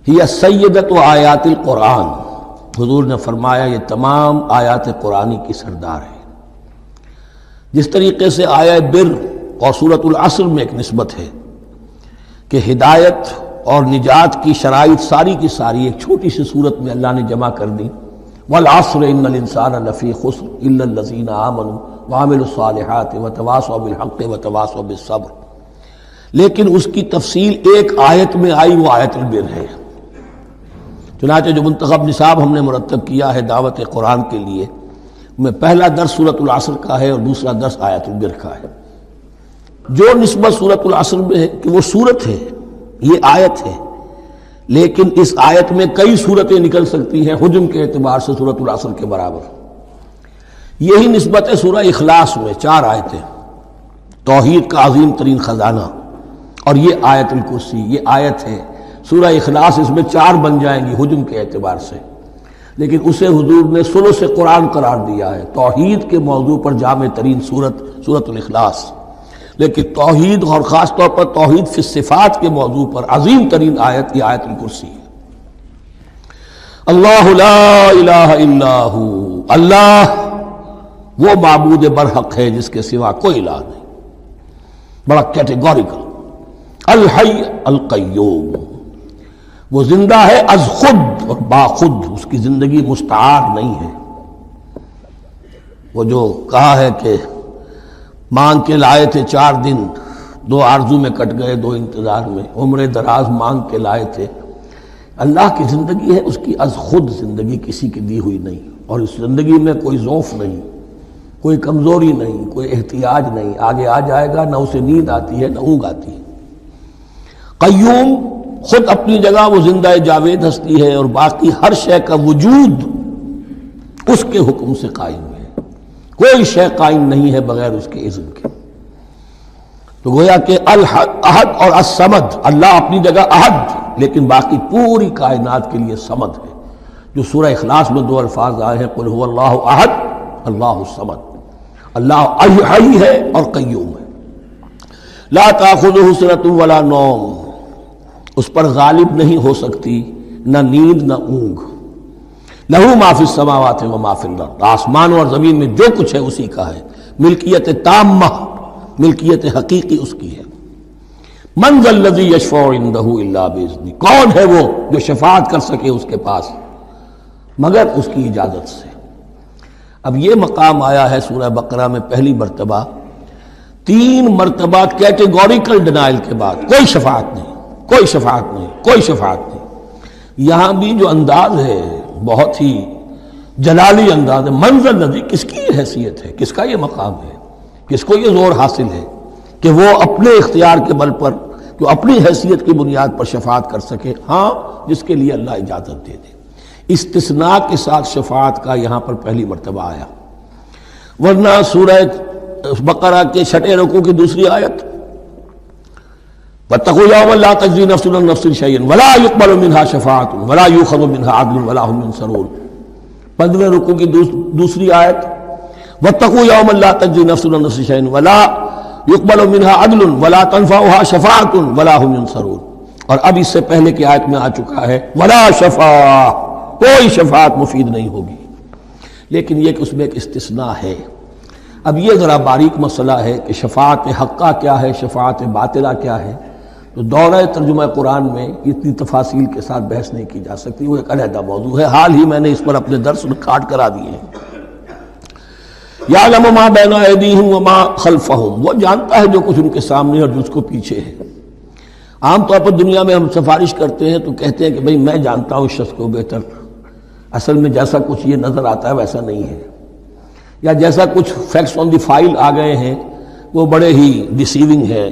ہی سیدۃ آیات القرآن، حضور نے فرمایا یہ تمام آیات قرآنی کی سردار ہے۔ جس طریقے سے آیہ بر اور سورۃ العصر میں ایک نسبت ہے کہ ہدایت اور نجات کی شرائط ساری کی ساری ایک چھوٹی سی صورت میں اللہ نے جمع کر دی، والعصر ان الانسان لفی خسر الا الذین آمنوا وعملوا الصالحات وتواصوا بالحق وتواصوا بالصبر، لیکن اس کی تفصیل ایک آیت میں آئی، وہ آیت البر ہے۔ چنانچہ جو منتخب نصاب ہم نے مرتب کیا ہے دعوت قرآن کے لیے، میں پہلا درس سورۃ العصر کا ہے اور دوسرا درس آیت البر کا ہے۔ جو نسبت سورۃ العصر میں ہے کہ وہ سورت ہے، یہ آیت ہے، لیکن اس آیت میں کئی صورتیں نکل سکتی ہیں حجم کے اعتبار سے سورۃ العصر کے برابر۔ یہی نسبت ہے سورہ اخلاص میں، 4 آیتیں، توحید کا عظیم ترین خزانہ، اور یہ آیت الکرسی، یہ آیت ہے سورہ اخلاص، اس میں 4 بن جائیں گی حجم کے اعتبار سے، لیکن اسے حضور نے ثلث قرآن قرار دیا ہے۔ توحید کے موضوع پر جامع ترین سورۃ الاخلاص، لیکن توحید اور خاص طور پر توحید فی الصفات کے موضوع پر عظیم ترین آیت یہ آیت الکرسی ہے۔ اللہ لا الہ الا ہو، اللہ وہ معبود برحق ہے جس کے سوا کوئی الہ نہیں، بڑا کیٹیگوریکل۔ الحی القیوم، وہ زندہ ہے از خود اور باخود، اس کی زندگی مستعار نہیں ہے۔ وہ جو کہا ہے کہ مانگ کے لائے تھے 4 دن، 2 آرزو میں کٹ گئے 2 انتظار میں، عمر دراز مانگ کے لائے تھے۔ اللہ کی زندگی ہے اس کی از خود زندگی، کسی کی دی ہوئی نہیں، اور اس زندگی میں کوئی ضعف نہیں، کوئی کمزوری نہیں، کوئی احتیاج نہیں۔ آگے آ جائے گا، نہ اسے نیند آتی ہے نہ اونگ آتی ہے۔ قیوم، خود اپنی جگہ وہ زندہ جاوید ہستی ہے، اور باقی ہر شے کا وجود اس کے حکم سے قائم ہے، کوئی شے قائم نہیں ہے بغیر اس کے اذن کے۔ تو گویا کہ احد اور الصمد، اللہ اپنی جگہ احد، لیکن باقی پوری کائنات کے لیے صمد ہے، جو سورہ اخلاص میں 2 الفاظ آئے ہیں، قل هو اللہ احد اللہ الصمد۔ اللہ حی ہے اور قیوم ہے، لا تأخذہ سنۃ ولا نوم، اس پر غالب نہیں ہو سکتی نہ نیند نہ اونگ۔ لہو ما فی السماوات و ما فی الارض، آسمان اور زمین میں جو کچھ ہے اسی کا ہے، ملکیت تامہ، ملکیت حقیقی اس کی ہے۔ من ذا الذی یشفع عندہ الا باذنہ، کون ہے وہ جو شفاعت کر سکے اس کے پاس مگر اس کی اجازت سے۔ اب یہ مقام آیا ہے سورہ بقرہ میں پہلی مرتبہ، 3 مرتبہ کیٹیگوریکل ڈینائل کے بعد، کوئی شفاعت نہیں، کوئی شفاعت نہیں، کوئی شفاعت نہیں۔ یہاں بھی جو انداز ہے بہت ہی جلالی انداز ہے۔ منزل نظی، کس کی یہ حیثیت ہے، کس کا یہ مقام ہے، کس کو یہ زور حاصل ہے کہ وہ اپنے اختیار کے بل پر، کہ اپنی حیثیت کی بنیاد پر شفاعت کر سکے؟ ہاں، جس کے لیے اللہ اجازت دے دے۔ استثناء کے ساتھ شفاعت کا یہاں پر پہلی مرتبہ آیا، ورنہ سورہ بقرہ کے 6 رکوع کی دوسری آیت، واتقوا یوما لا تجزی نفس عن نفس شیئا ولا یقبل منها شفاعۃ ولا یؤخذ منها عدل ولا هم ينصرون۔ 15 رکوع کی دوسری آیت، واتقوا یوما لا تجزی نفس عن نفس شیئا ولا یقبل منها عدل ولا تنفعها شفاعۃ ولا هم ينصرون۔ اور اب اس سے پہلے کی آیت میں آ چکا ہے ولا شفاعہ، کوئی شفاعت مفید نہیں ہوگی، لیکن یہ کہ اس میں ایک استثناء ہے۔ اب یہ ذرا باریک مسئلہ ہے کہ شفاعت حقہ کیا ہے، شفاعت باطلہ کیا ہے، تو دورہ ترجمہ قرآن میں اتنی تفاصیل کے ساتھ بحث نہیں کی جا سکتی، وہ ایک علیحدہ موضوع ہے۔ حال ہی میں نے اس پر اپنے درس ریکارڈ کرا دیے ہیں۔ یعلم ما بین ایدیہم وما خلفہم، وہ جانتا ہے جو کچھ ان کے سامنے اور جو اس کو پیچھے ہے۔ عام طور پر دنیا میں ہم سفارش کرتے ہیں تو کہتے ہیں کہ بھئی میں جانتا ہوں اس شخص کو بہتر، اصل میں جیسا کچھ یہ نظر آتا ہے ویسا نہیں ہے، یا جیسا کچھ فیکٹس آن دی فائل آ گئے ہیں وہ بڑے ہی ڈیسیونگ ہے،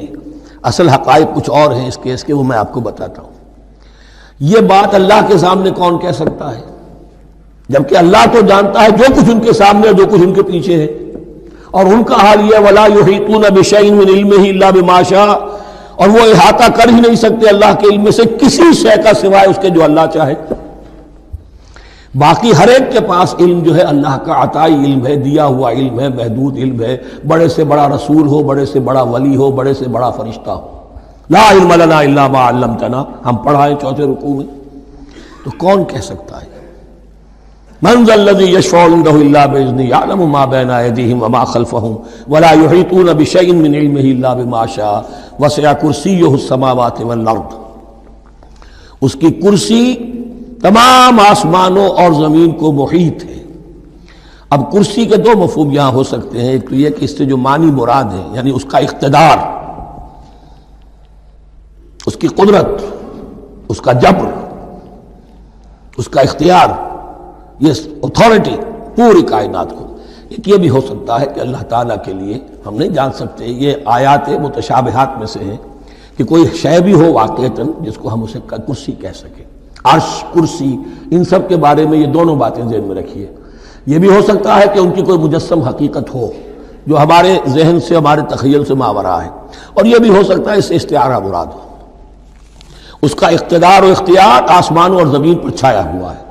اصل حقائق کچھ اور ہیں اس کیس کے، وہ میں آپ کو بتاتا ہوں۔ یہ بات اللہ کے سامنے کون کہہ سکتا ہے، جبکہ اللہ تو جانتا ہے جو کچھ ان کے سامنے اور جو کچھ ان کے پیچھے ہے، اور ان کا حال یہ ولا یحیطون بشیء من علمہ الا بما شاء، اور وہ احاطہ کر ہی نہیں سکتے اللہ کے علم سے کسی شے کا سوائے اس کے جو اللہ چاہے۔ باقی ہر ایک کے پاس علم جو ہے اللہ کا عطائی علم ہے، دیا ہوا علم ہے، محدود علم ہے، بڑے سے بڑا رسول ہو، بڑے سے بڑا ولی ہو، بڑے سے بڑا فرشتہ ہو۔ لا علم لنا الا ما علمتنا، ہم پڑھائیں 4 رکوع میں، تو کون کہہ سکتا ہے؟ من ذا الذی یشفع عنده الا باذنہ یعلم ما بین ایدیہم وما خلفہم ولا یحیطون بشیء من علمہ الا بما شاء وسع کرسیہ السماوات والارض. اس کی کرسی تمام آسمانوں اور زمین کو محیط ہے. اب کرسی کے دو مفہوم یہاں ہو سکتے ہیں. ایک تو یہ کہ اس سے جو معنی مراد ہے یعنی اس کا اقتدار، اس کی قدرت، اس کا جبر، اس کا اختیار، یہ اتھارٹی پوری کائنات کو. ایک یہ بھی ہو سکتا ہے کہ اللہ تعالیٰ کے لیے ہم نہیں جان سکتے، یہ آیات متشابہات میں سے ہیں کہ کوئی شے بھی ہو واقعتاً جس کو ہم اسے کرسی کہہ سکیں. عرش، کرسی، ان سب کے بارے میں یہ دونوں باتیں ذہن میں رکھیے. یہ بھی ہو سکتا ہے کہ ان کی کوئی مجسم حقیقت ہو جو ہمارے ذہن سے، ہمارے تخیل سے ماورا ہے، اور یہ بھی ہو سکتا ہے اس سے استعارہ مراد ہو. اس کا اقتدار و اختیار آسمانوں اور زمین پر چھایا ہوا ہے.